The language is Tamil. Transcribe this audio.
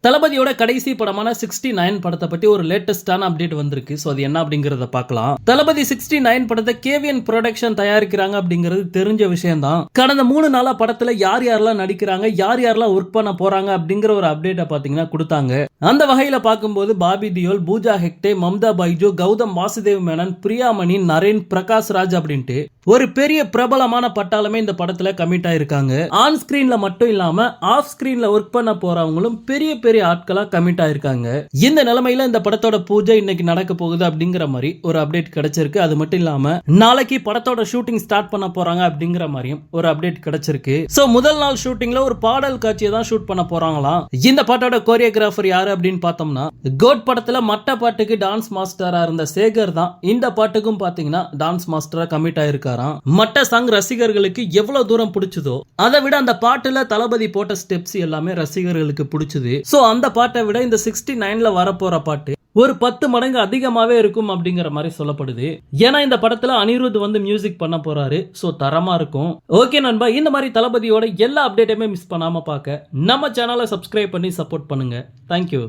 தளபதியோட கடைசி படமான 69 படத்தை பத்தி ஒரு லேட்டஸ்டான அப்டேட் வந்திருக்கு. சோ அது என்ன அப்படிங்கறத பார்க்கலாம். தளபதி 69 படத்தை கேவிஎன் ப்ரொடக்ஷன் தயாரிக்கிறாங்க அப்படிங்கிறது தெரிஞ்ச விஷயம் தான். கடந்த 3 நாளா படத்துல யார் யாரெல்லாம் நடிக்கிறாங்க, யார் யாரெல்லாம் ஒர்க் பண்ண போறாங்க அப்படிங்கிற ஒரு அப்டேட்டை பாத்தீங்கன்னா கொடுத்தாங்க. அந்த வகையில பார்க்கும்போது பாபி தியோல், பூஜா ஹெக்டே, மம்தா பைஜு, கௌதம் வாசுதேவ் மேனன், பிரியாமணி, நரேன், பிரகாஷ் ராஜ் அப்படின்ட்டு ஒரு பெரிய பிரபலமான பட்டாளமே இந்த படத்துல கமிட் ஆயிருக்காங்க. ஆன் ஸ்கிரீன்ல மட்டும் இல்லாம ஆஃப் ஸ்கிரீன்ல ஒர்க் பண்ண போறவங்களும் பெரிய பெரிய ஆட்களா கமிட் ஆயிருக்காங்க. இந்த நிலைமையில இந்த படத்தோட பூஜை இன்னைக்கு நடக்க போகுது அப்படிங்கிற மாதிரி ஒரு அப்டேட் கிடைச்சிருக்கு. அது மட்டும் இல்லாம நாளைக்கு படத்தோட ஷூட்டிங் ஸ்டார்ட் பண்ண போறாங்க அப்படிங்கிற மாதிரியும் ஒரு அப்டேட் கிடைச்சிருக்கு. சோ முதல் நாள் ஷூட்டிங்ல ஒரு பாடல் காட்சியை தான் ஷூட் பண்ண போறாங்களாம். இந்த பாட்டோட கோரியோகிராஃபர் யாரு அப்படின்னு பார்த்தோம்னா, கோட் படத்துல மட்ட பாட்டுக்கு டான்ஸ் மாஸ்டரா இருந்த சேகர் தான் இந்த பாட்டுக்கும் பாத்தீங்கன்னா டான்ஸ் மாஸ்டரா கமிட் ஆயிருக்காராம். மட்ட சாங் ரசிகர்களுக்கு எவ்வளவு தூரம் பிடிச்சதோ அதை விட அந்த பாட்டுல தளபதி போட்ட ஸ்டெப்ஸ் எல்லாமே ரசிகர்களுக்கு பிடிச்சது. சோ அந்த பாட்டை விட இந்த 69ல வரப்போற பாட்டு ஒரு 10 மடங்கு அதிகமாவே இருக்கும் அப்படிங்கிற மாதிரி சொல்லப்படுது. ஏன்னா இந்த படத்துல அனிருத் வந்து மியூசிக் பண்ண போறாரு. சோ தரமா இருக்கும். ஓகே நண்பா, இந்த மாதிரி தளபதியோட எல்லா அப்டேட்டையுமே மிஸ் பண்ணாம பார்க்க நம்ம சேனலை சப்ஸ்கிரைப் பண்ணி சப்போர்ட் பண்ணுங்க. தேங்க்யூ.